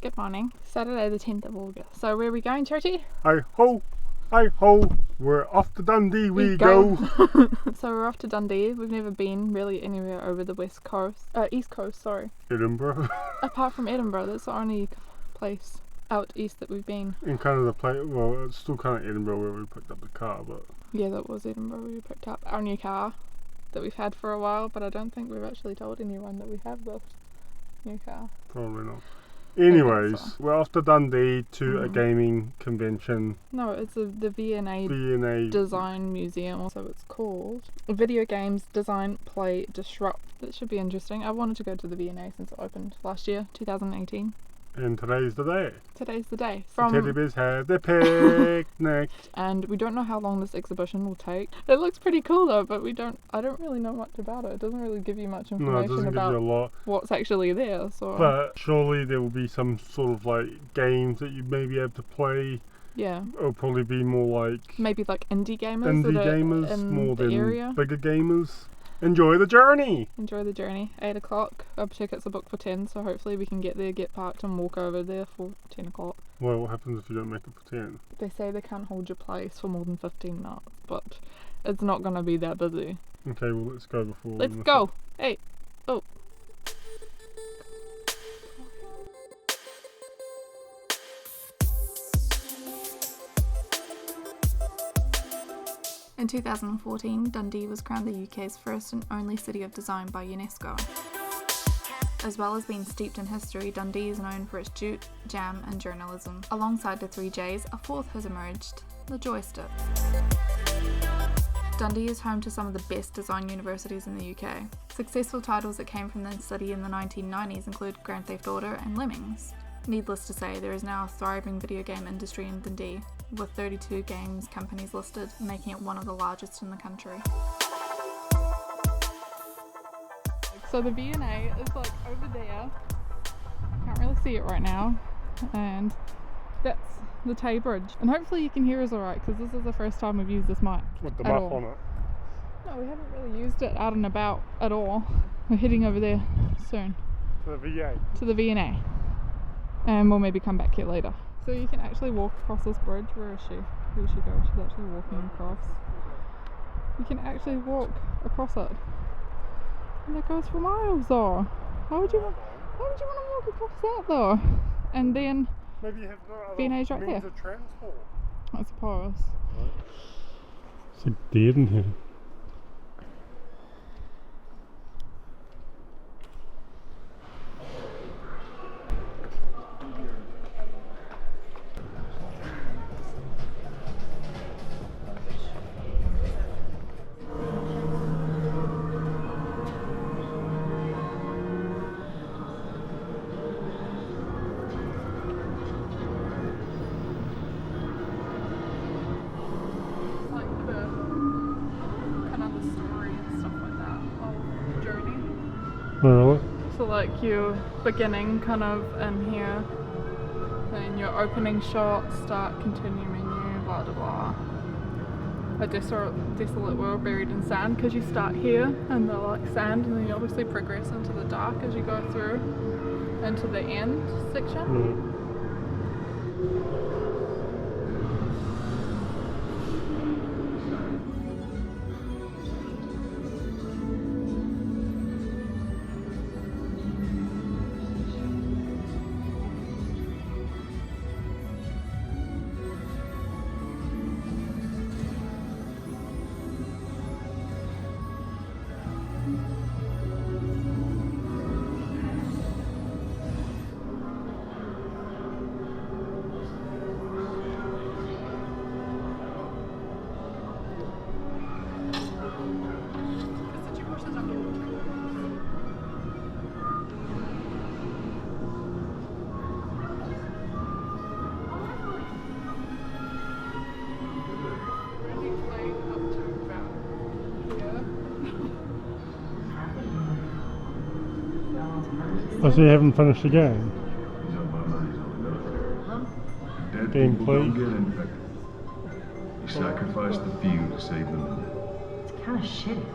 Good morning. Saturday the 10th of August. So where are we going, Churchy? Hi ho, we're off to Dundee we go. So we're off to Dundee. We've never been really anywhere over the west coast, east coast, sorry. Edinburgh. Apart from Edinburgh, that's the only place out east that we've been. In kind of the place, well, it's still kind of Edinburgh where we picked up the car, but... Yeah, that was Edinburgh where we picked up our new car that we've had for a while, but I don't think we've actually told anyone that we have this new car. Probably not. Anyways, we're off to Dundee to a gaming convention. No, it's the V&A Design Museum, so it's called. Videogames, Design, Play, Disrupt. That should be interesting. I wanted to go to the V&A since it opened last year, 2018. And today's the day. Today's the day. The teddy bears had their picnic. And we don't know how long this exhibition will take. It looks pretty cool though, but I don't really know much about it. It doesn't really give you much information No, it doesn't about give you a lot. what's actually there. So. But surely there will be some sort of like games that you may be able to play. Yeah. It'll probably be more like... Maybe like indie gamers in more the than area. Bigger gamers. Enjoy the journey! Enjoy the journey. 8 o'clock. Our tickets are booked for 10, so hopefully we can get there, get parked and walk over there for 10 o'clock. Well, what happens if you don't make it for 10? They say they can't hold your place for more than 15 minutes, but it's not going to be that busy. Okay, well let's go before... Let's go! Hey! Oh! In 2014, Dundee was crowned the UK's first and only City of Design by UNESCO. As well as being steeped in history, Dundee is known for its jute, jam and journalism. Alongside the 3 J's, a fourth has emerged, the joystick. Dundee is home to some of the best design universities in the UK. Successful titles that came from the city in the 1990s include Grand Theft Auto and Lemmings. Needless to say, there is now a thriving video game industry in Dundee, with 32 games companies listed, making it one of the largest in the country. So the V&A is like over there, can't really see it right now, and that's the Tay Bridge. And hopefully you can hear us alright, because this is the first time we've used this mic. With the muff on it. No, we haven't really used it out and about at all. We're heading over there soon. To the VA. To the V&A. And we'll maybe come back here later. So you can actually walk across this bridge. Where is she? Where did she go? She's actually walking across. You can actually walk across it. And it goes for miles though. Why would you want to walk across that though? And then maybe you have no other V&A's right means there. of transport. I suppose. It's like dead in here. Oh, really? So like your beginning kind of in here, then your opening shot, start, continue menu, blah blah blah. A desolate world buried in sand, because you start here and the like sand, and then you obviously progress into the dark as you go through into the end section. Oh, so you haven't finished the game? Gameplay? You sacrificed the few to save the many. It's kind of shitty.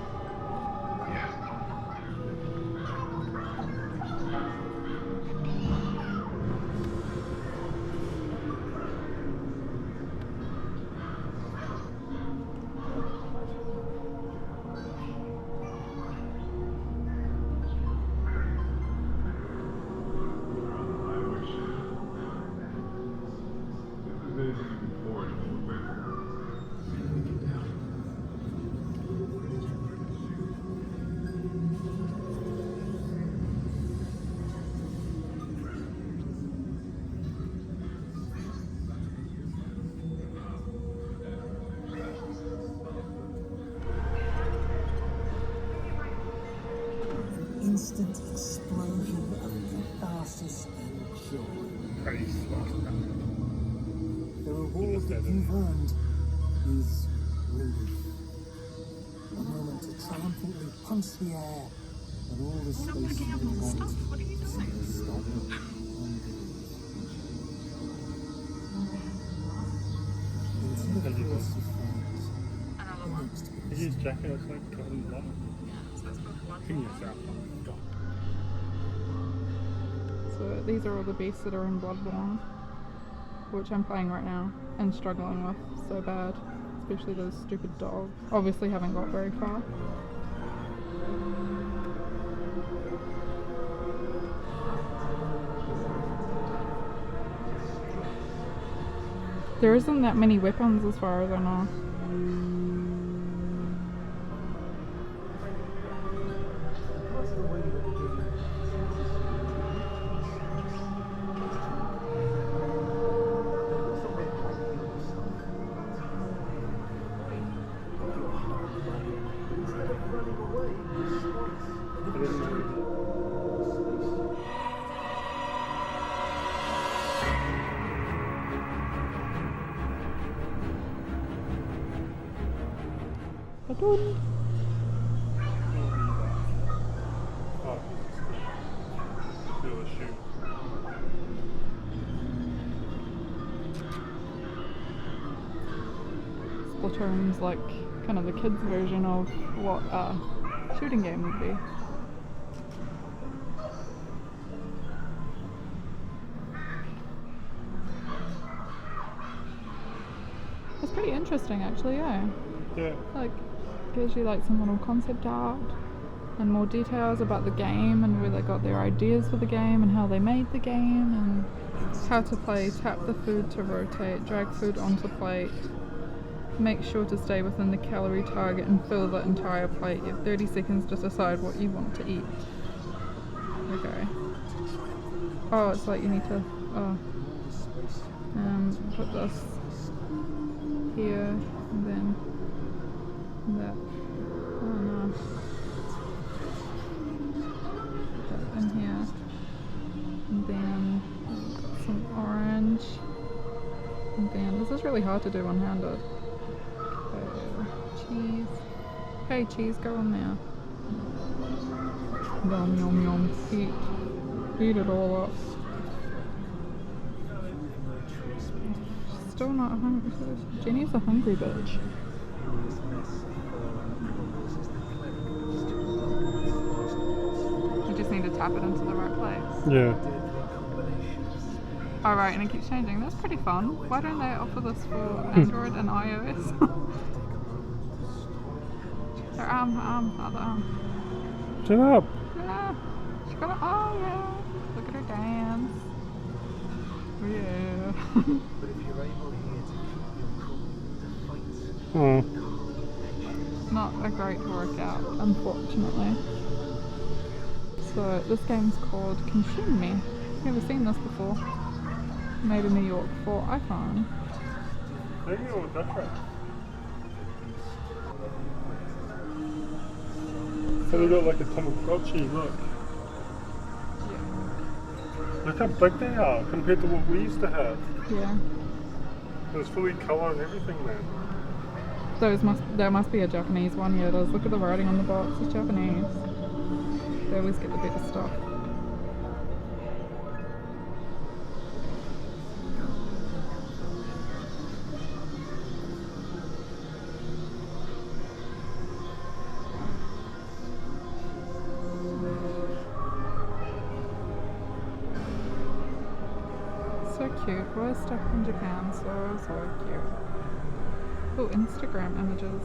Yeah. face like that. The reward that you've earned is relief. A moment to triumphantly punch the air and all the space you want. What are you doing? Stop and breathe. Into the force you find. Another one. Is his jacket like cotton blood? Yeah, so that's both one. Clean yourself. So these are all the beasts that are in Bloodborne, which I'm playing right now and struggling with so bad, especially those stupid dogs. Obviously haven't got very far. There isn't that many weapons as far as I know. Splatoon. Oh, still a shoe. Splatoon's like kind of the kids' version of what a shooting game would be. It's pretty interesting actually, yeah. Yeah. Like, gives you like some little concept art and more details about the game and where they got their ideas for the game and how they made the game and how to play. Tap the food to rotate, drag food onto plate, make sure to stay within the calorie target and fill the entire plate. You have 30 seconds to decide what you want to eat. Okay. Oh, it's like you need to put this here and then that. Oh no. Put that in here. And then got some orange. And then this is really hard to do one-handed. Okay. Cheese. Hey cheese, go in there. Yum yum yum. Eat it all up. Still not hungry. Jenny's a hungry bitch. You just need to tap it into the right place. Yeah. Alright, and it keeps changing. That's pretty fun. Why don't they offer this for Android and iOS? Her arm, other arm. Shut up. Yeah. She's got a, oh yeah. Look at her dance. Yeah. But if you're able here to keep your cool, to fight, Oh. Not a great workout, unfortunately. So this game's called Consume Me. Never seen this before. Made in New York for iPhone. Maybe all different. So they got like a Tamagotchi, look. Yeah. Look how big they are compared to what we used to have. Yeah. It's fully colour and everything now. There must be a Japanese one. Yeah, it is. Look at the writing on the box. It's Japanese. They always get the better stuff. So cute. We're stuck in Japan. So cute. Oh, Instagram images.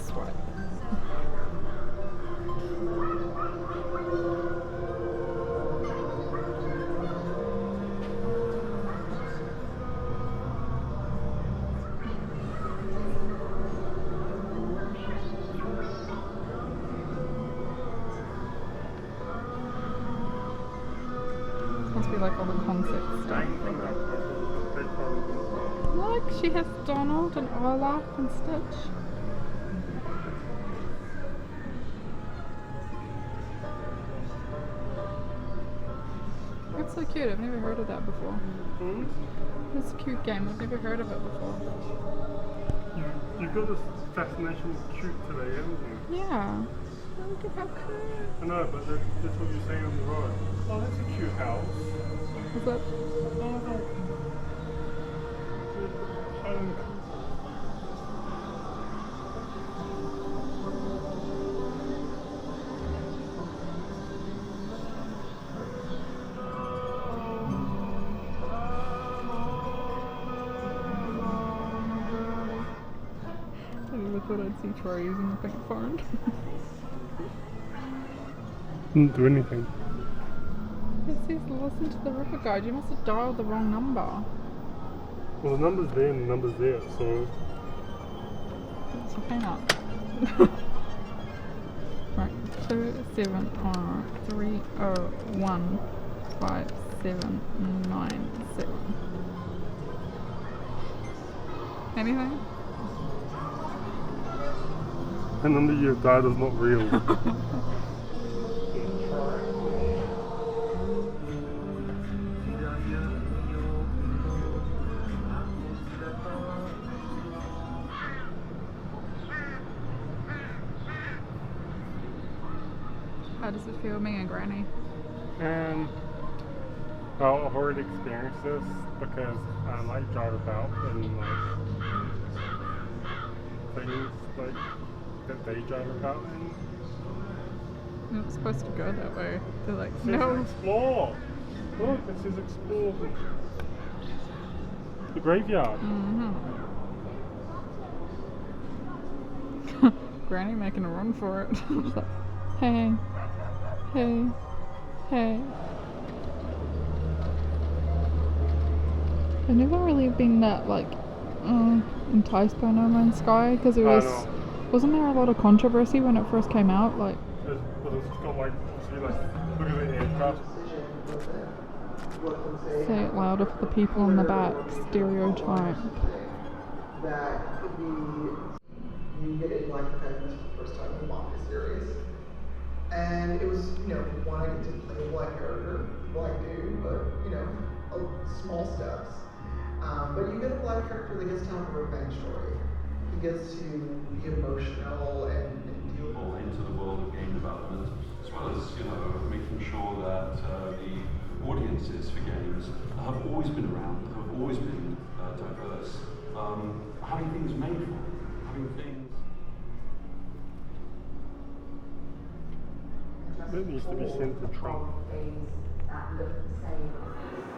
Swipe. Must be like all the concept stuff. Look, she has Donald and Olaf and Stitch. so cute. I've never heard of that before. Hmm? It's a cute game. I've never heard of it before. You've got this fascination with cute today, haven't you? Yeah. Look at how cute. I know, but that's what you're saying on the road. Oh, that's a cute house. Is that? Oh, no. Home. I never thought I'd see Troy using the pink phone. Didn't do anything. It says listen to the river guide. You must have dialed the wrong number. Well, the number's there and the number's there, so... It's a hang up. Right, 270157997. Anything? The number you've dialed is not real. How does it feel being a granny? Well, I've already experienced this because I like drive about and like things like that they drive about in. You're not supposed to go that way. They're like, It says no. explore. Look, it says explore the graveyard. Mm-hmm. Granny making a run for it. She's like, hey, hey, hey. I've never really been that like enticed by No Man's Sky because it was wasn't there a lot of controversy when it first came out? Like, But it's got like, see, like look at the aircraft. say it louder for the people in the back. Stereotype. That could be you get it like the first time you watch the series. And it was, wanting to play a black character, well I do, but small steps. But you get a black character that gets to have a revenge story. He gets to be emotional and deal with Into the world of game development, as well as making sure that the audiences for games have always been around, have always been diverse. Having things made for them, having things. That needs to be sent to Trump.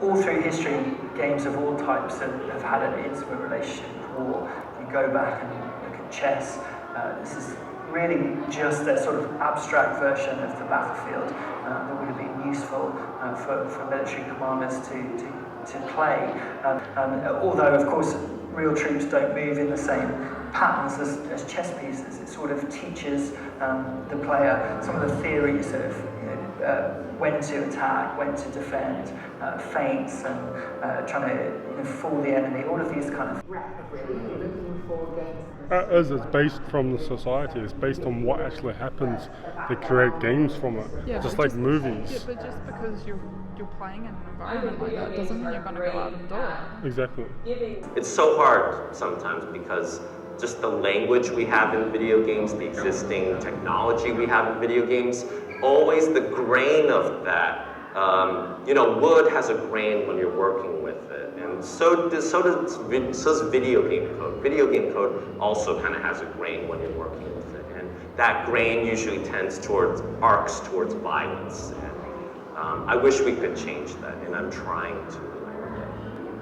All through history, games of all types have had an intimate relationship with war. If you go back and look at chess, this is really just a sort of abstract version of the battlefield that would have been useful for military commanders to play. Although, of course, real troops don't move in the same patterns as chess pieces. It sort of teaches the player some of the theories of when to attack, when to defend, feints, and trying to fool the enemy. All of these kind of It's based from the society. It's based on what actually happens. They create games from it, Yeah, just but like movies. Yeah, but just because you're playing in an environment like that doesn't mean you're going to go out and do it. Exactly. It's so hard sometimes because just the language we have in video games, the existing technology we have in video games, always the grain of that. Wood has a grain when you're working with it, and so does video game code. Video game code also kind of has a grain when you're working with it, and that grain usually tends towards arcs towards violence. And I wish we could change that, and I'm trying to.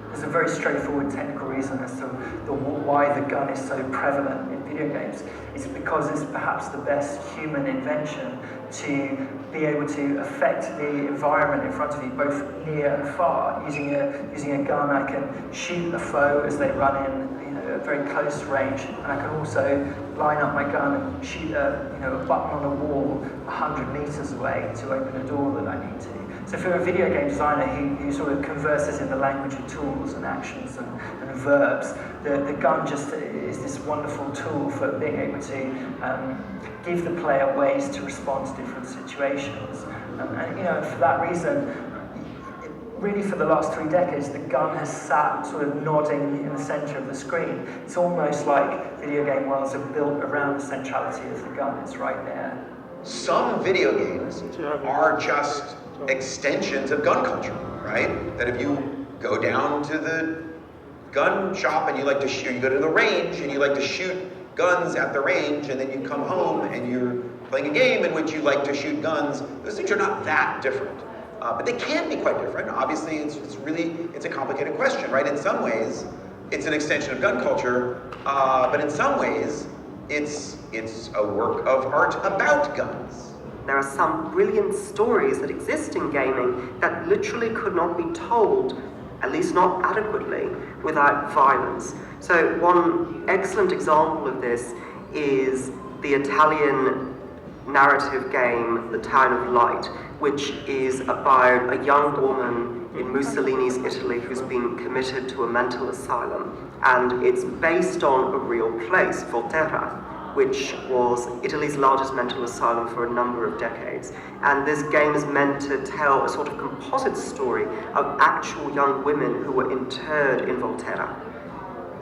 There's a very straightforward technical reason as to why the gun is so prevalent in video games. It's because it's perhaps the best human invention to be able to affect the environment in front of you, both near and far. Using a gun, I can shoot a foe as they run in at very close range, and I can also line up my gun and shoot a button on a wall 100 meters away to open a door that I need to. So for a video game designer who sort of converses in the language of tools and actions and verbs, the gun just is this wonderful tool for being able to give the player ways to respond to different situations. And for that reason, really for the last 3 decades, the gun has sat sort of nodding in the centre of the screen. It's almost like video game worlds are built around the centrality of the gun. It's right there. Some video games are just extensions of gun culture, right? That if you go down to the gun shop and you like to shoot, you go to the range and you like to shoot guns at the range, and then you come home and you're playing a game in which you like to shoot guns, those things are not that different. But they can be quite different. Obviously, it's a complicated question, right? In some ways, it's an extension of gun culture, but in some ways, it's a work of art about guns. There are some brilliant stories that exist in gaming that literally could not be told, at least not adequately, without violence. So one excellent example of this is the Italian narrative game, The Town of Light, which is about a young woman in Mussolini's Italy who's been committed to a mental asylum. And it's based on a real place, Volterra, which was Italy's largest mental asylum for a number of decades. And this game is meant to tell a sort of composite story of actual young women who were interred in Volterra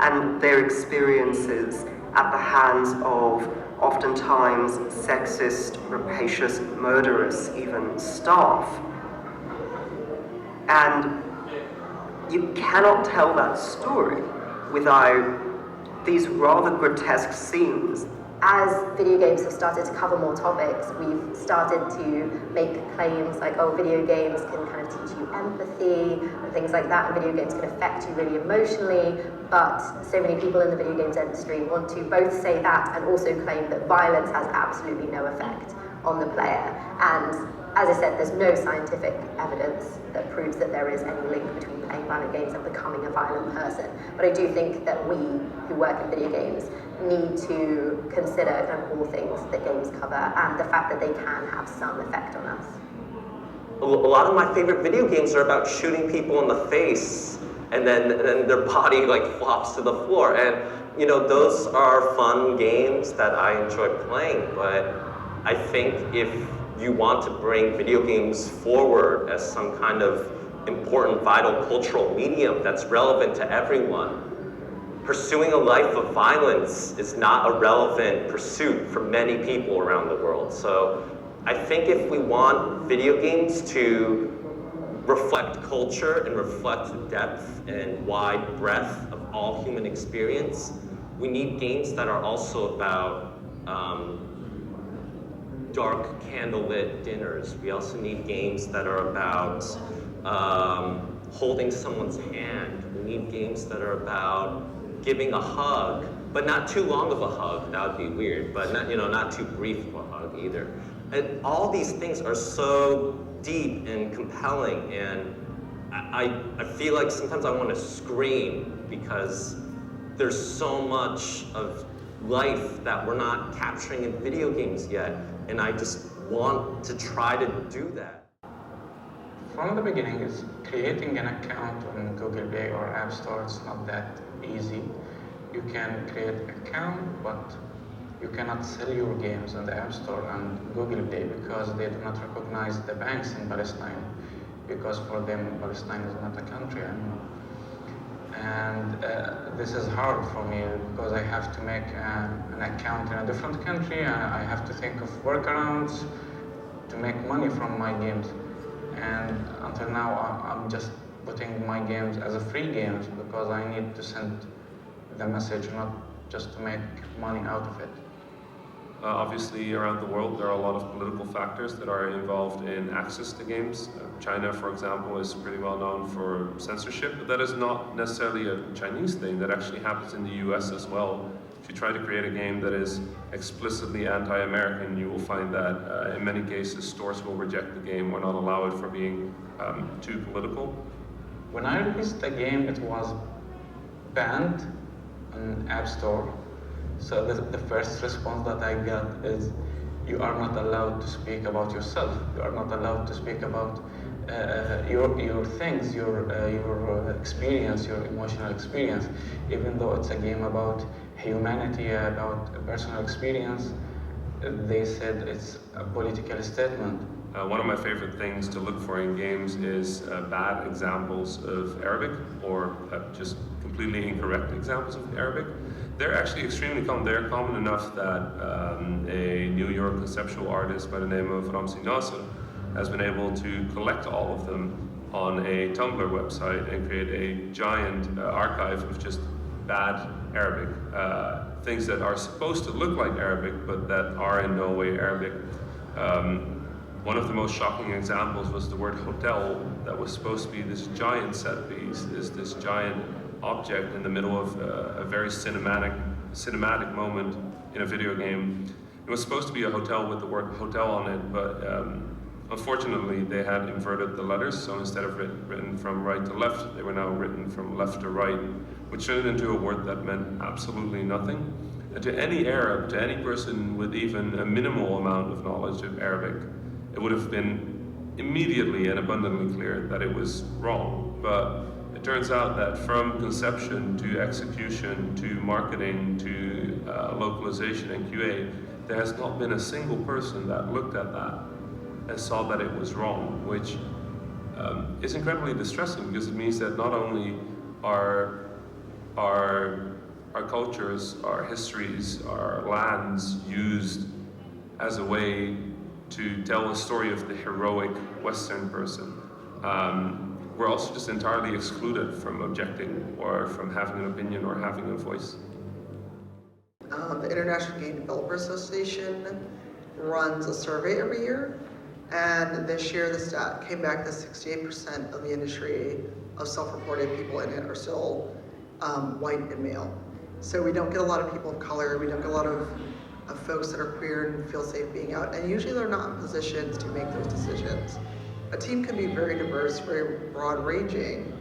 and their experiences at the hands of oftentimes sexist, rapacious, murderous, even staff. And you cannot tell that story without these rather grotesque scenes. As video games have started to cover more topics, we've started to make claims like, oh, video games can kind of teach you empathy and things like that, and video games can affect you really emotionally, but so many people in the video games industry want to both say that and also claim that violence has absolutely no effect on the player. And as I said, there's no scientific evidence that proves that there is any link between playing violent games and becoming a violent person. But I do think that we, who work in video games, need to consider kind of all things that games cover and the fact that they can have some effect on us. A lot of my favorite video games are about shooting people in the face and then their body like flops to the floor. And you know, those are fun games that I enjoy playing, but I think if you want to bring video games forward as some kind of important, vital cultural medium that's relevant to everyone, pursuing a life of violence is not a relevant pursuit for many people around the world. So I think if we want video games to reflect culture and reflect the depth and wide breadth of all human experience, we need games that are also about dark candlelit dinners. We also need games that are about holding someone's hand. We need games that are about giving a hug, but not too long of a hug. That would be weird, but not too brief of a hug either. And all these things are so deep and compelling, and I feel like sometimes I want to scream because there's so much of life that we're not capturing in video games yet, and I just want to try to do that. From the beginning, it's creating an account on Google Play or App Store. It's not that easy. You can create an account, but you cannot sell your games on the App Store and Google Play because they do not recognize the banks in Palestine, because for them Palestine is not a country anymore. And this is hard for me because I have to make an account in a different country, and I have to think of workarounds to make money from my games. And until now, I'm just putting my games as a free games because I need to send the message, not just to make money out of it. Obviously, around the world, there are a lot of political factors that are involved in access to games. China, for example, is pretty well known for censorship, but that is not necessarily a Chinese thing. That actually happens in the US as well. If you try to create a game that is explicitly anti-American, you will find that in many cases stores will reject the game or not allow it for being too political. When I released the game, it was banned on App Store. So the first response that I got is, you are not allowed to speak about yourself. You are not allowed to speak about your things, your experience, your emotional experience. Even though it's a game about humanity, about a personal experience, they said it's a political statement. One of my favorite things to look for in games is bad examples of Arabic, or just completely incorrect examples of Arabic. They're actually extremely common. They're common enough that a New York conceptual artist by the name of Ramzi Nasser has been able to collect all of them on a Tumblr website and create a giant archive of just bad Arabic. Things that are supposed to look like Arabic, but that are in no way Arabic. One of the most shocking examples was the word hotel that was supposed to be this giant set piece, this giant object in the middle of a very cinematic moment in a video game. It was supposed to be a hotel with the word hotel on it, but unfortunately they had inverted the letters, so instead of written from right to left, they were now written from left to right, which turned into a word that meant absolutely nothing. And to any Arab, to any person with even a minimal amount of knowledge of Arabic, it would have been immediately and abundantly clear that it was wrong. But it turns out that from conception to execution to marketing to localization and QA, there has not been a single person that looked at that and saw that it was wrong, which is incredibly distressing, because it means that not only are our cultures, our histories, our lands used as a way to tell a story of the heroic Western person, we're also just entirely excluded from objecting or from having an opinion or having a voice. The International Game Developer Association runs a survey every year, and this year the stat came back that 68% of the industry of self-reported people in it are still white and male. So we don't get a lot of people of color, we don't get a lot of folks that are queer and feel safe being out, and usually they're not in positions to make those decisions. A team can be very diverse, very broad-ranging,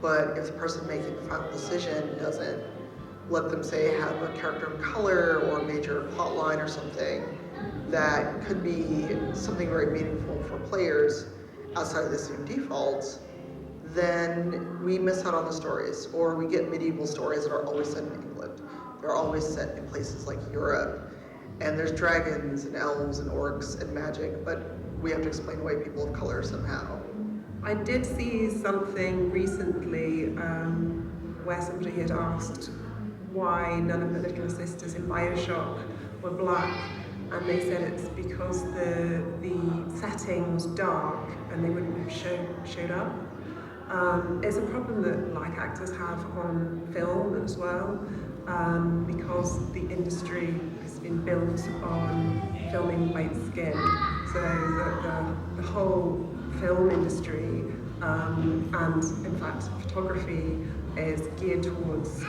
but if the person making the final decision doesn't let them say have a character of color or a major plot line or something that could be something very meaningful for players outside of the assumed defaults, then we miss out on the stories. Or we get medieval stories that are always set in England. They're always set in places like Europe. And there's dragons and elves and orcs and magic, but we have to explain away people of color somehow. I did see something recently where somebody had asked why none of the little sisters in BioShock were black, and they said it's because the setting was dark and they wouldn't have showed up. It's a problem that like actors have on film as well, because the industry has been built on filming white skin. So the whole film industry and in fact photography is geared towards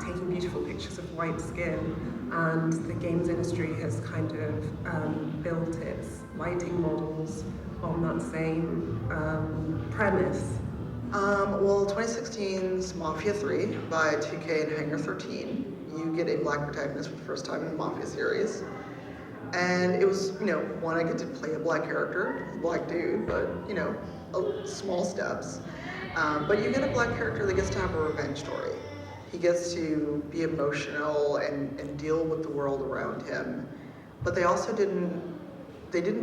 taking beautiful pictures of white skin, and the games industry has kind of built its lighting models on that same premise. Well, 2016's Mafia 3 by 2K and Hangar 13, you get a black protagonist for the first time in the Mafia series. And it was, one, I get to play a black character, a black dude, but, small steps. But you get a black character that gets to have a revenge story. He gets to be emotional and deal with the world around him. But they also didn't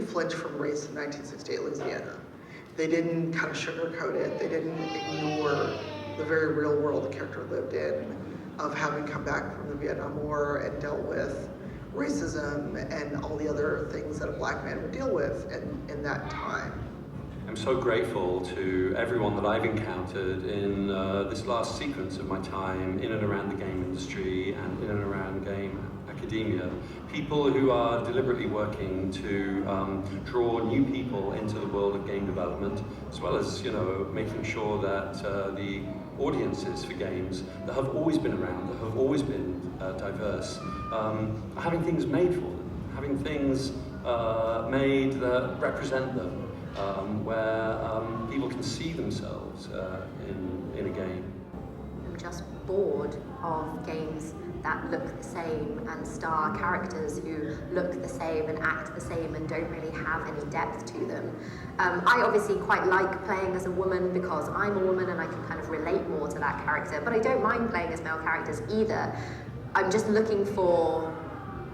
flinch from race in 1968 Louisiana. They didn't kind of sugarcoat it. They didn't ignore the very real world the character lived in, of having come back from the Vietnam War and dealt with racism and all the other things that a black man would deal with in that time. I'm so grateful to everyone that I've encountered in this last sequence of my time in and around the game industry and in and around game academia. People who are deliberately working to draw new people into the world of game development, as well as making sure that the audiences for games that have always been around, that have always been diverse, are having things made for them, having things made that represent them. Where people can see themselves in a game. I'm just bored of games that look the same and star characters who look the same and act the same and don't really have any depth to them. I obviously quite like playing as a woman because I'm a woman and I can kind of relate more to that character, but I don't mind playing as male characters either. I'm just looking for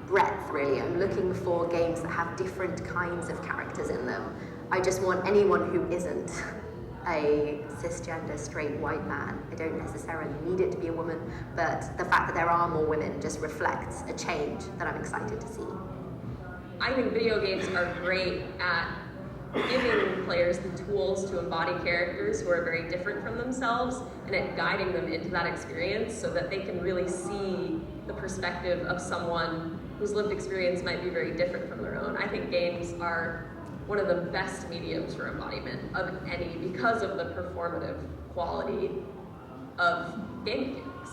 breadth, really. I'm looking for games that have different kinds of characters in them. I just want anyone who isn't a cisgender straight white man. I don't necessarily need it to be a woman, but the fact that there are more women just reflects a change that I'm excited to see. I think video games are great at giving players the tools to embody characters who are very different from themselves and at guiding them into that experience so that they can really see the perspective of someone whose lived experience might be very different from their own. I think games are one of the best mediums for embodiment of any because of the performative quality of game mechanics.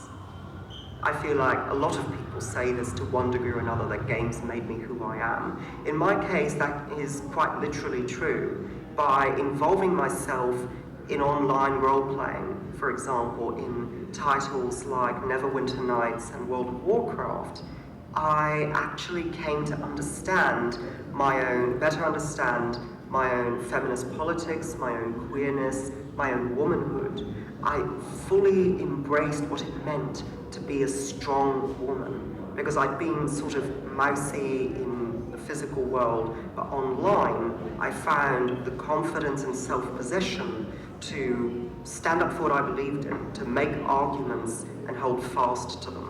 I feel like a lot of people say this to one degree or another, that games made me who I am. In my case, that is quite literally true. By involving myself in online role-playing, for example, in titles like Neverwinter Nights and World of Warcraft, I actually came to better understand my own feminist politics, my own queerness, my own womanhood. I fully embraced what it meant to be a strong woman, because I'd been sort of mousy in the physical world, but online I found the confidence and self-possession to stand up for what I believed in, to make arguments and hold fast to them.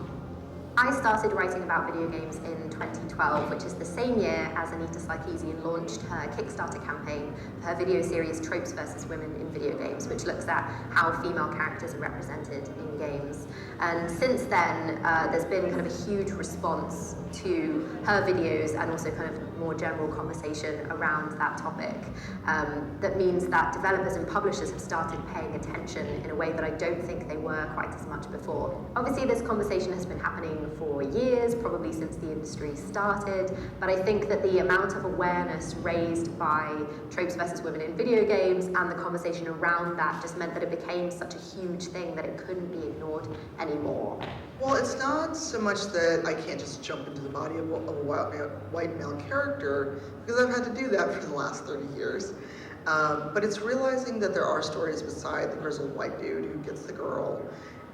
I started writing about video games in 2012, which is the same year as Anita Sarkeesian launched her Kickstarter campaign for her video series Tropes vs. Women in Video Games, which looks at how female characters are represented in games. And since then, there's been kind of a huge response to her videos and also kind of more general conversation around that topic. That means that developers and publishers have started paying attention in a way that I don't think they were quite as much before. Obviously, this conversation has been happening for years, probably since the industry started, but I think that the amount of awareness raised by Tropes vs. Women in Video Games and the conversation around that just meant that it became such a huge thing that it couldn't be ignored anymore. Well, it's not so much that I can't just jump into the body of a white male character, because I've had to do that for the last 30 years. But it's realizing that there are stories beside the grizzled white dude who gets the girl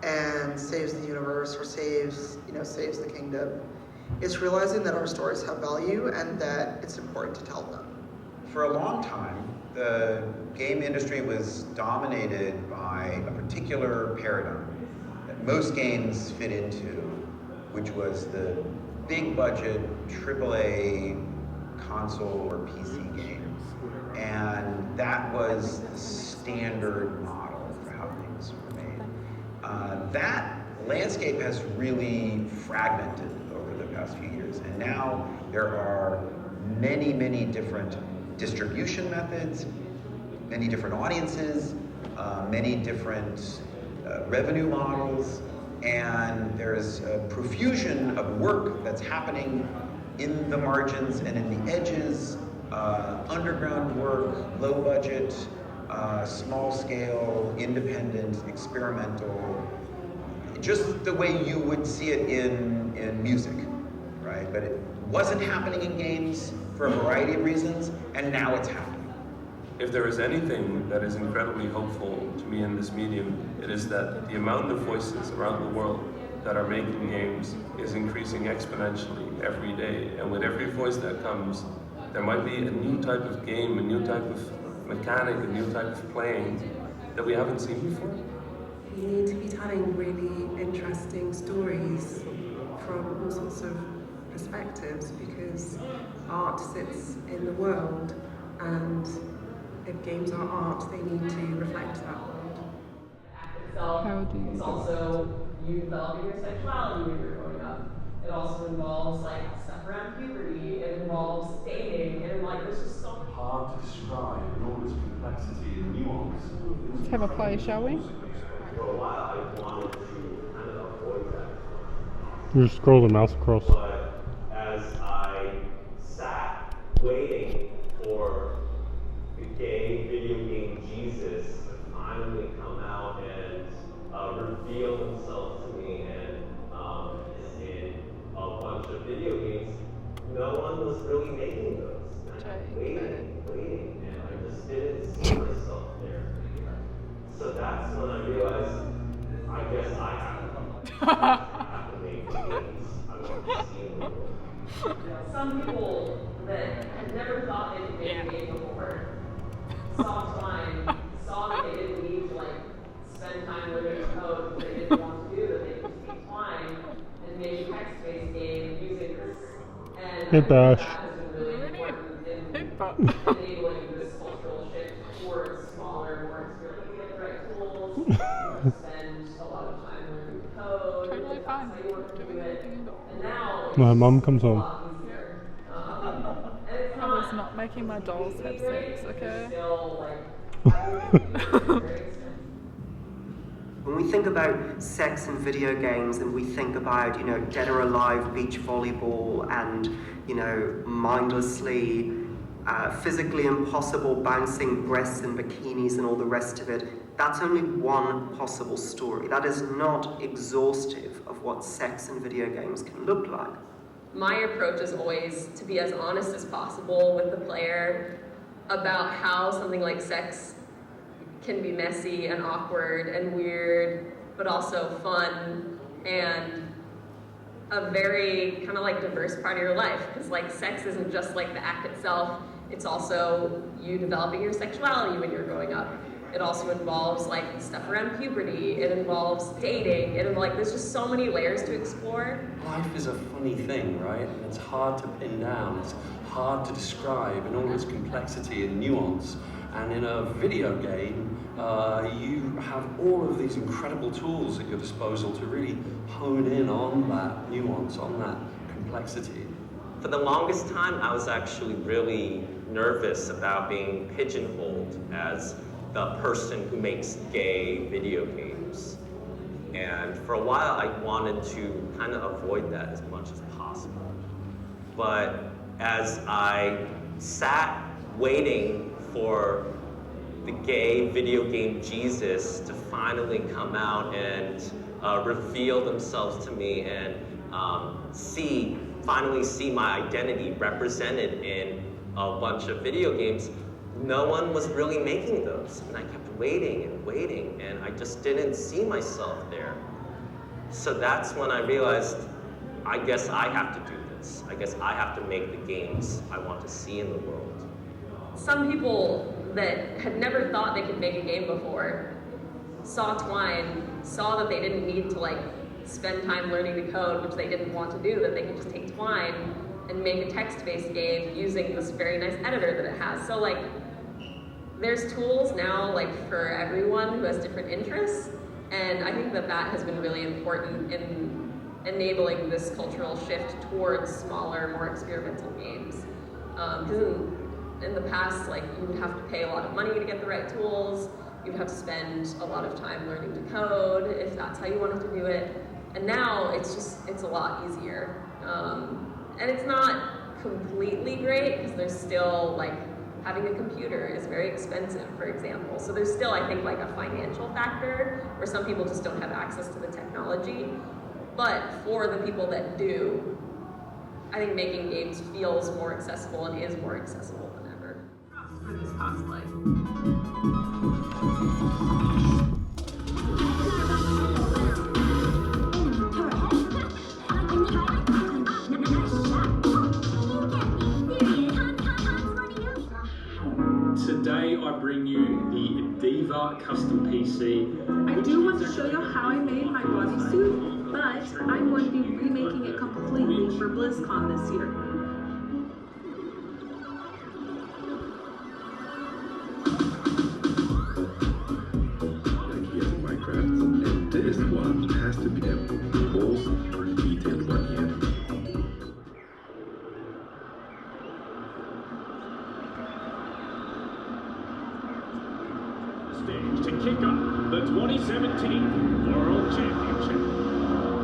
and saves the universe or saves the kingdom. It's realizing that our stories have value and that it's important to tell them. For a long time, the game industry was dominated by a particular paradigm that most games fit into, which was the big budget AAA console or PC games. And that was the standard model for how things were made. That landscape has really fragmented over the past few years. And now there are many, many different distribution methods, many different audiences, many different revenue models, and there's a profusion of work that's happening in the margins and in the edges, underground work, low budget, small scale, independent, experimental, just the way you would see it in music, right? But it wasn't happening in games for a variety of reasons, and now it's happening. If there is anything that is incredibly hopeful to me in this medium, it is that the amount of voices around the world that are making games is increasing exponentially every day. And with every voice that comes, there might be a new type of game, a new type of mechanic, a new type of playing that we haven't seen before. You need to be telling really interesting stories from all sorts of perspectives, because art sits in the world, and if games are art, they need to reflect that world. How do you It's also you developing your sexuality when you're growing up. It also involves like stuff around puberty. It involves dating, and like there's just so much. Hard to describe and all this complexity and nuance. Let's have a play, shall we? For a while, I wanted to kind of avoid that. You just scroll the mouse across. But as I sat waiting for the gay video game Jesus to finally come out and reveal himself to me and in a bunch of video games, no one was really making those. And waiting, and I just didn't see myself there. So that's when I realized, I guess I have to make games. I want to see in the world. Some people that had never thought they could make a game before saw Twine, saw that they didn't need to like spend time learning code that they didn't want to do, that they could just take Twine and make a text-based game using this. And Hey, Bash. that has been really important in enabling this cultural shift towards smaller, more experimental the right tools. Spend a lot of time learning code. Totally fine. And now My mum comes home. I was not making my dolls have sex, okay? When we think about sex in video games and we think about, you know, dead or alive beach volleyball and, you know, mindlessly, physically impossible bouncing breasts and bikinis and all the rest of it, that's only one possible story. That is not exhaustive of what sex in video games can look like. My approach is always to be as honest as possible with the player about how something like sex can be messy and awkward and weird, but also fun and a very kind of like diverse part of your life. Because like sex isn't just like the act itself, it's also you developing your sexuality when you're growing up. It also involves like stuff around puberty, it involves dating, there's just so many layers to explore. Life is a funny thing, right? And it's hard to pin down, it's hard to describe in all its complexity and nuance. And in a video game, you have all of these incredible tools at your disposal to really hone in on that nuance, on that complexity. For the longest time, I was actually really nervous about being pigeonholed as the person who makes gay video games. And for a while, I wanted to kind of avoid that as much as possible. But as I sat waiting for the gay video game Jesus to finally come out and reveal themselves to me and finally see my identity represented in a bunch of video games, no one was really making those. And I kept waiting and waiting, and I just didn't see myself there. So that's when I realized, I guess I have to do this. I guess I have to make the games I want to see in the world. Some people that had never thought they could make a game before saw Twine, saw that they didn't need to like spend time learning the code, which they didn't want to do, that they could just take Twine and make a text-based game using this very nice editor that it has. So like, there's tools now like for everyone who has different interests, and I think that has been really important in enabling this cultural shift towards smaller, more experimental games. Because in the past, like, you would have to pay a lot of money to get the right tools, you'd have to spend a lot of time learning to code if that's how you wanted to do it, and now it's a lot easier. And it's not completely great, because there's still, like, having a computer is very expensive, for example. So there's still, I think, like a financial factor where some people just don't have access to the technology. But for the people that do, I think making games feels more accessible and is more accessible than ever. For this past life. Today I bring you the Diva custom PC. I do want to show you how I made my bodysuit, but I'm going to be remaking it completely for BlizzCon this year. Minecraft, and this one has to be the most detailed one yet. To kick off the 2017 World Championship.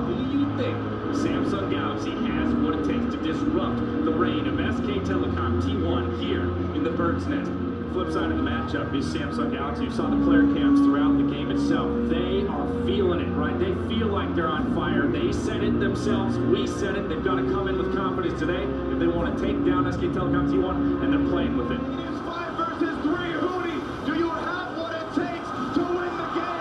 Do you think Samsung Galaxy has what it takes to disrupt the reign of SK Telecom T1 here in the Bird's Nest? Flip side of the matchup is Samsung Galaxy. You saw the player cams throughout the game itself. They are feeling it, right? They feel like they're on fire. They said it themselves. We said it. They've got to come in with confidence today if they want to take down SK Telecom T1, and they're playing with it. It's 5 versus 3. Hootie, do you have what it takes to win the game?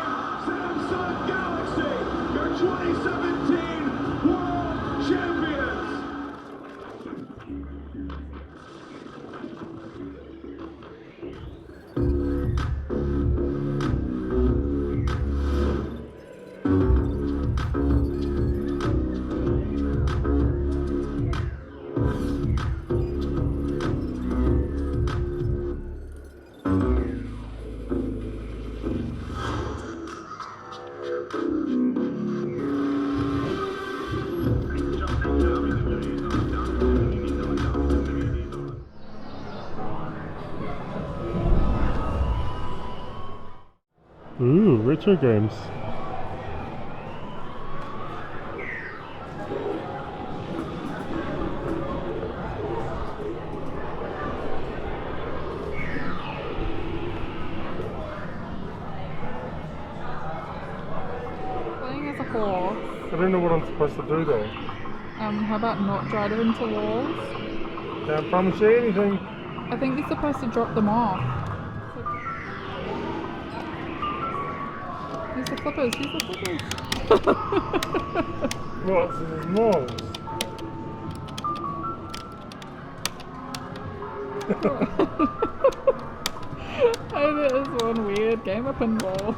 Samsung Galaxy, your 2017 World Champions. Ooh, retro games. Playing as a horse. I don't know what I'm supposed to do though. How about not drive into walls? Can't promise you anything. I think you're supposed to drop them off. Use the flippers, use the flippers. What's the noise? Oh, that is one weird game of pinball.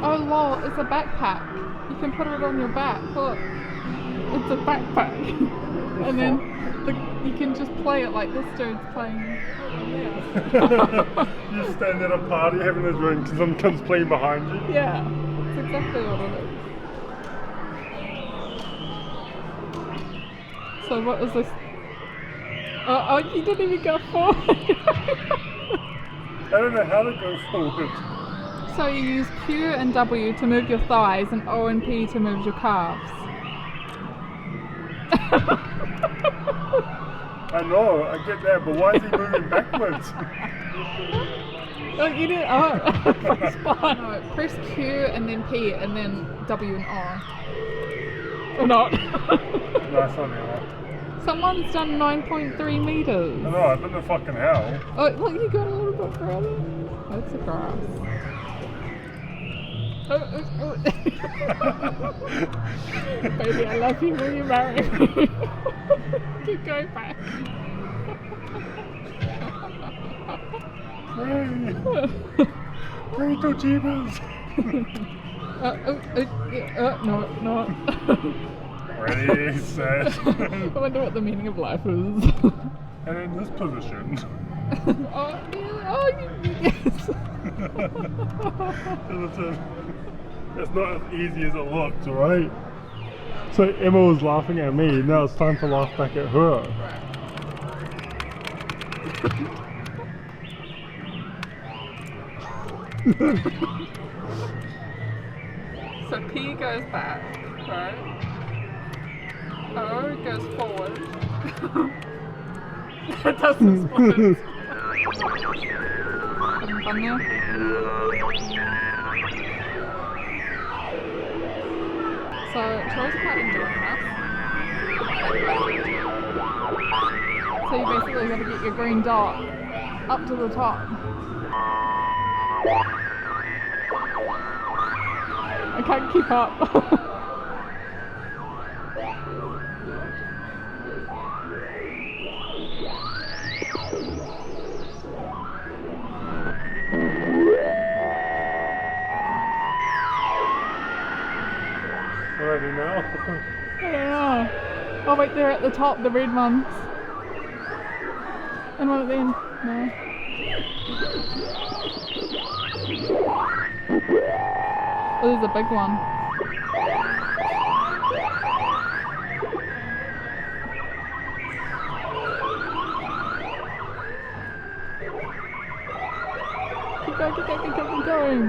Oh lol, it's a backpack. You can put it on your back, look. It's a backpack. And then you can just play it like this dude's playing. You stand at a party having a drink and some kid's playing behind you? Yeah, that's exactly what it is. So what is this? Oh, you didn't even go forward. I don't know how to go forward. So you use Q and W to move your thighs and O and P to move your calves. I know, I get that, but why is he moving backwards? Oh, you did. Oh, press spawn. No, press Q and then P and then W and O. Or not. No, it's not now. Someone's done 9.3 meters. I know, I don't know fucking how. Oh, look, you got a little bit further. That's a grass. Oh. Baby, I love you. Will you marry me? Keep going back. Hey, to Jeebus. No. Ready, set. I wonder what the meaning of life is. And in this position. Yes. It's not as easy as it looks, right? So Emma was laughing at me, now it's time to laugh back at her. So P goes back, right? O goes forward. That doesn't split. Having fun there? So Troy's quite enjoying this. So you basically got to get your green dot up to the top. I can't keep up. Already now? I don't know. Oh wait, they're at the top, the red ones. And one at the end. No. Oh, there's a big one. Keep going.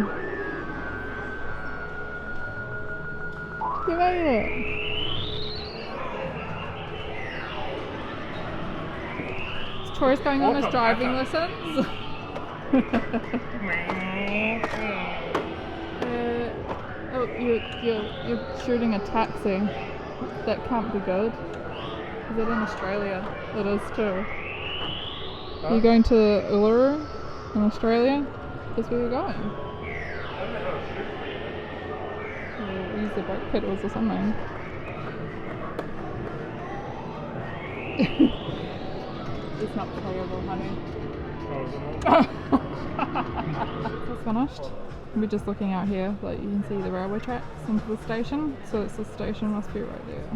You made it. Is Troy's going on his driving lessons? Oh, you're shooting a taxi. That can't be good. Is it in Australia? It is too. Are you going to Uluru in Australia? That's where you're going. Or use the brake pedals or something. It's not playable, honey. It's finished. We're just looking out here, like you can see the railway tracks into the station, so it's the station must be right there.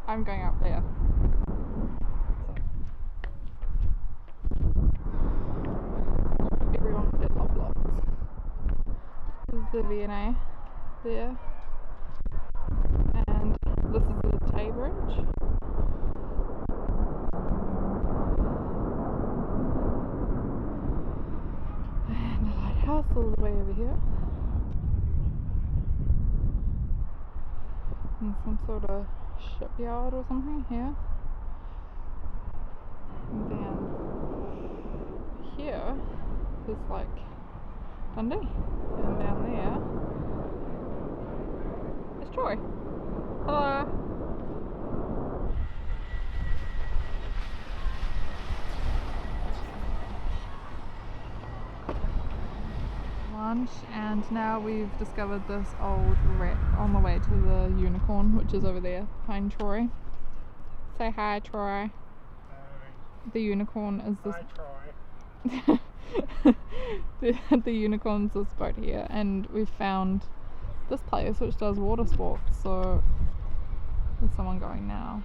I'm going up there. Everyone did love blocks. This is the V&A there. Bridge. And a lighthouse all the way over here. And some sort of shipyard or something here. And then here is like Dundee. And down there is Troy. Hello. Lunch, and now we've discovered this old wreck on the way to the Unicorn, which is over there behind Troy. Say hi, Troy. The Unicorn is this. Hi, Troy. the Unicorn's this boat here, and we've found this place which does water sports, so there's someone going now.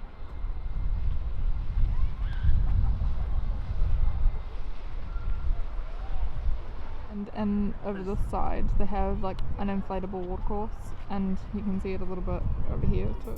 And over this side they have like an inflatable water course, and you can see it a little bit over here too.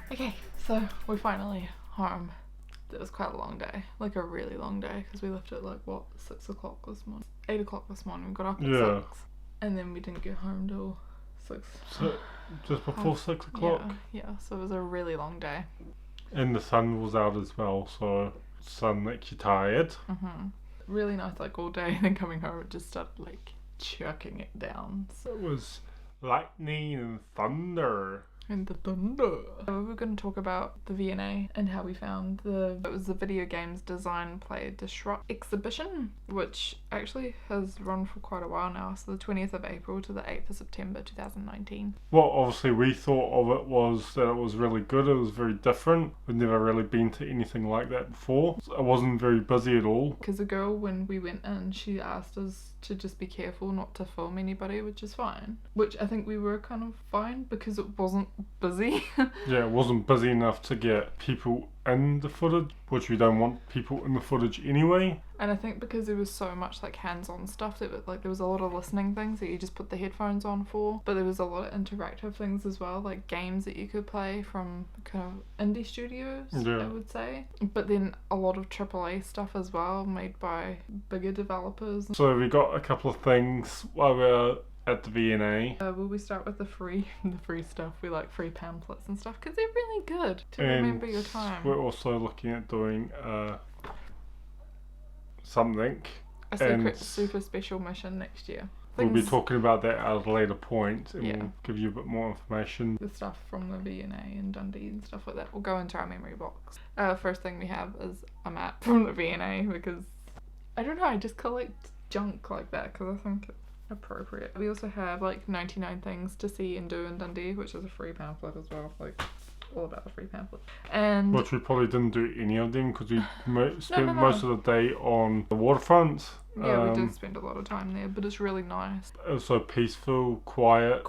Okay, so we're finally home. It was quite a long day, like a really long day, because we left at like what, 6 o'clock this morning? 8 o'clock this morning, we got up at 6. And then we didn't get home till 6. So, just before 6 o'clock? Yeah, so it was a really long day. And the sun was out as well, so sun makes you tired. Really nice, like all day, and then coming home it just started like chucking it down. So it was lightning and thunder. And the thunder. So we're going to talk about the V&A and how we found it was the Video Games Design Play Disrupt exhibition, which actually has run for quite a while now, so the 20th of April to the 8th of September 2019. Well, obviously we thought of it was that it was really good, it was very different. We'd never really been to anything like that before. It wasn't very busy at all. Because the girl, when we went in, she asked us to just be careful not to film anybody, which is fine. Which I think we were kind of fine because it wasn't busy. Yeah, it wasn't busy enough to get people in the footage, which we don't want people in the footage anyway. And I think because there was so much like hands-on stuff, that like there was a lot of listening things that you just put the headphones on for, but there was a lot of interactive things as well, like games that you could play from kind of indie studios, I would say. But then a lot of AAA stuff as well, made by bigger developers. So we got a couple of things while we were at the V&A. Will we start with the free stuff? We like free pamphlets and stuff because they're really good to remember your time. We're also looking at doing something. A secret super special mission next year. We'll be talking about that at a later point, and we'll give you a bit more information. The stuff from the V&A and Dundee and stuff like that will go into our memory box. First thing we have is a map from the V&A because, I don't know, I just collect junk like that because I think it's appropriate. We also have like 99 things to see and do in Dundee, which is a free pamphlet as well, like all about the free pamphlet. And which we probably didn't do any of them because we spent most of the day on the waterfront. Yeah, we did spend a lot of time there, but it's really nice. It was so peaceful, quiet,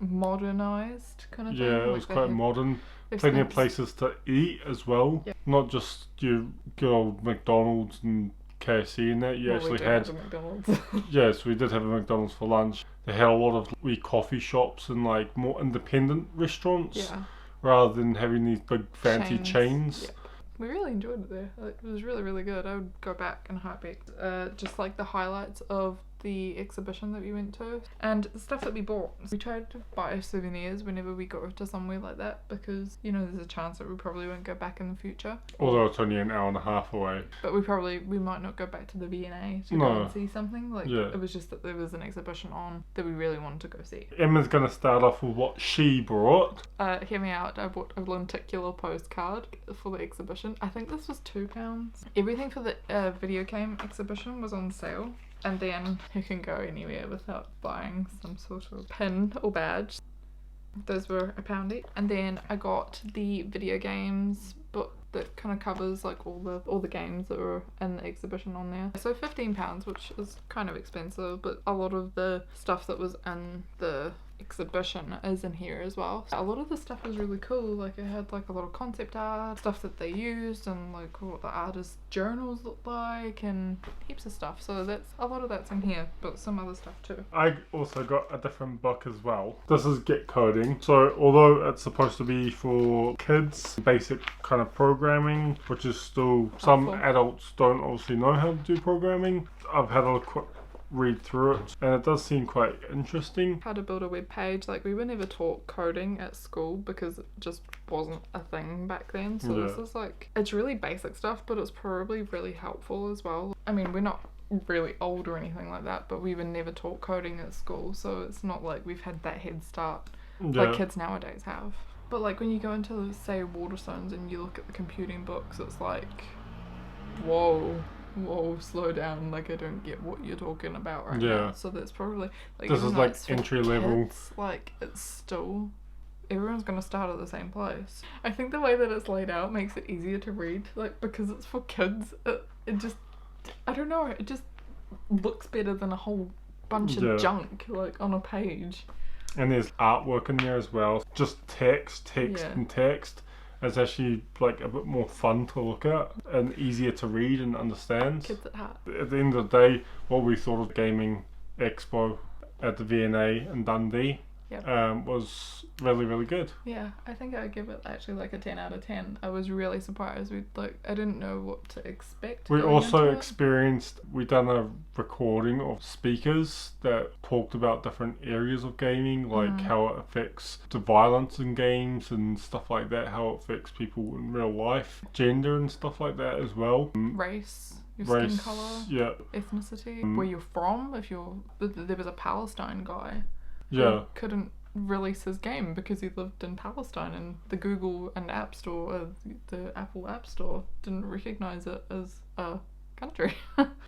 modernised kind of thing. Yeah, it was quite modern. Plenty of places to eat as well. Yeah. Not just your good old McDonald's and KFC and that. You actually had McDonald's. Yes, we did have a McDonald's for lunch. They had a lot of wee coffee shops and like more independent restaurants, rather than having these big fancy chains. we really enjoyed it there. Like, it was really, really good. I would go back in a heartbeat. Just like the highlights of the exhibition that we went to and the stuff that we bought. We tried to buy souvenirs whenever we go to somewhere like that because, you know, there's a chance that we probably won't go back in the future. Although it's only an hour and a half away. But we might not go back to the V&A to go and see something. Like, it was just that there was an exhibition on that we really wanted to go see. Emma's going to start off with what she brought. Hear me out. I bought a lenticular postcard for the exhibition. I think this was £2. Everything for the video game exhibition was on sale. And then you can go anywhere without buying some sort of pin or badge. Those were £1 each. And then I got the video games book that kind of covers like all the games that were in the exhibition on there. So £15, which is kind of expensive, but a lot of the stuff that was in the exhibition is in here as well. A lot of the stuff was really cool. Like, it had like a lot of concept art, stuff that they used, and like what the artists' journals looked like, and heaps of stuff. So that's a lot of that's in here, but some other stuff too. I also got a different book as well. This is Get Coding. So although it's supposed to be for kids, basic kind of programming, which is still some adults don't obviously know how to do programming. I've had a quick read through it and it does seem quite interesting. How to build a web page. Like, we were never taught coding at school because it just wasn't a thing back then. So this is like, it's really basic stuff, but it's probably really helpful as well. I mean, we're not really old or anything like that, but we were never taught coding at school, so it's not like we've had that head start like kids nowadays have. But like, when you go into, say, Waterstones and you look at the computing books, it's like, whoa, slow down, like, I don't get what you're talking about right now. So that's probably like, this is like entry level. Like, it's still, everyone's gonna start at the same place. I think the way that it's laid out makes it easier to read, like, because it's for kids. It just, I don't know, it just looks better than a whole bunch of junk like on a page. And there's artwork in there as well. Just text and text. It's actually like a bit more fun to look at and easier to read and understand. Kids at heart. At the end of the day, what we thought of Gaming Expo at the V&A in Dundee was really, really good. Yeah, I think I would give it actually like a 10 out of 10. I was really surprised. I didn't know what to expect. We also experienced, we done a recording of speakers that talked about different areas of gaming, like how it affects the violence in games and stuff like that, how it affects people in real life, gender and stuff like that as well. Race. Your skin colour, ethnicity, where you're from. There was a Palestine guy who couldn't release his game because he lived in Palestine, and the Google and App Store, the Apple App Store, didn't recognise it as a country.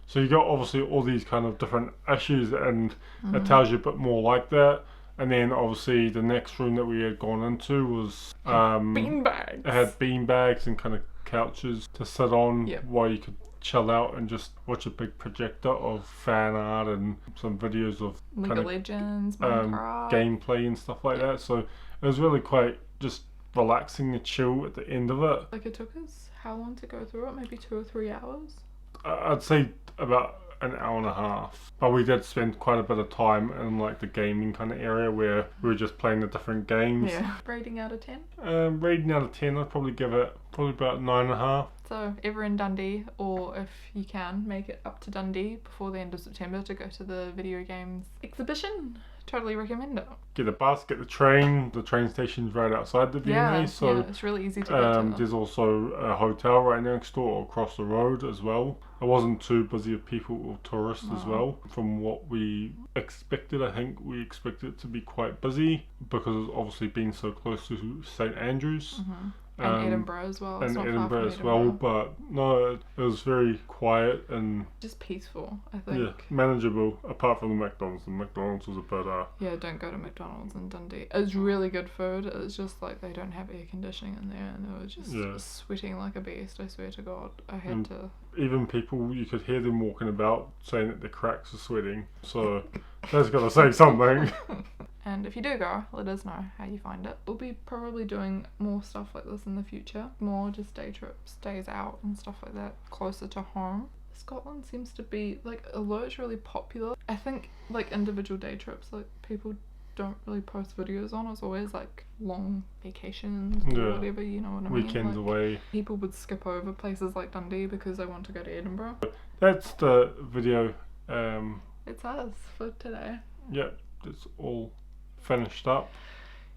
So you got obviously all these kind of different issues, and it tells you a bit more like that. And then obviously the next room that we had gone into was beanbags. It had beanbags and kind of couches to sit on while you could chill out and just watch a big projector of fan art and some videos of League of Legends, Minecraft, gameplay and stuff like that. So it was really quite just relaxing and chill at the end of it. Like, it took us how long to go through it? Maybe 2 or 3 hours? I'd say about an hour and a half, but we did spend quite a bit of time in like the gaming kind of area where we were just playing the different games. Rating out of 10? Rating out of 10, I'd probably give it probably about 9.5. So ever in Dundee, or if you can, make it up to Dundee before the end of September to go to the video games exhibition. Totally recommend it. Get a bus, get the train. The train station's right outside the V&A, so it's really easy to get to. There's also a hotel right next door or across the road as well. It wasn't too busy of people or tourists as well. From what we expected, I think we expected it to be quite busy because it's obviously being so close to St Andrews. And Edinburgh as well. It's and not Edinburgh far as from well, Edinburgh. but no, it was very quiet and just peaceful, I think. Manageable. Apart from the McDonald's, was a bit. Don't go to McDonald's in Dundee. It's really good food. It's just like they don't have air conditioning in there, and it was just sweating like a beast. I swear to God, I had to. Even people, you could hear them walking about saying that their cracks are sweating. So that's got to say something. And if you do go, let us know how you find it. We'll be probably doing more stuff like this in the future. More just day trips, days out and stuff like that, closer to home. Scotland seems to be, like, although it's really popular, I think, like, individual day trips, like, people don't really post videos on. It's always like long vacations or Yeah. whatever, you know what I mean? Weekends Like, away. people would skip over places like Dundee because they want to go to Edinburgh. That's the video. It's us for today. Yep, it's all finished up.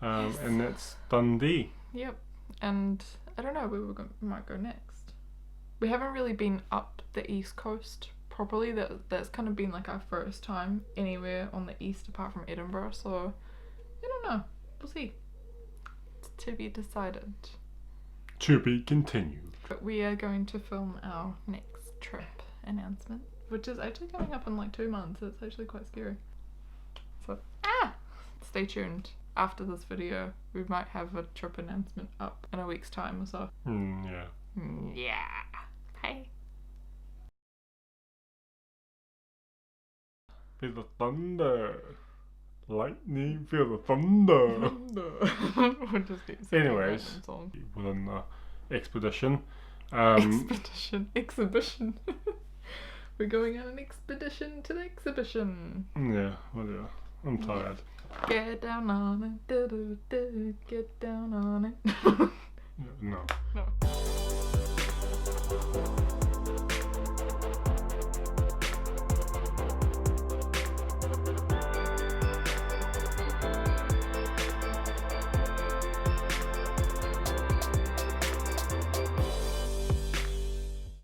And that's Dundee. Yep, and I don't know where we might go next. We haven't really been up the east coast properly. That's kind of been like our first time anywhere on the east apart from Edinburgh, so I don't know. We'll see. It's to be decided. To be continued. But we are going to film our next trip announcement, which is actually coming up in like 2 months. It's actually quite scary. So, stay tuned. After this video, we might have a trip announcement up in a week's time or so. Yeah. Yeah. Hey. Feel the thunder. Lightning, feel the thunder. We'll just keep singing Anyways, random songs. within the expedition. Exhibition. We're going on an expedition to the exhibition. Yeah, whatever. I'm tired. Get down on it, do-do-do, get down on it. No. No.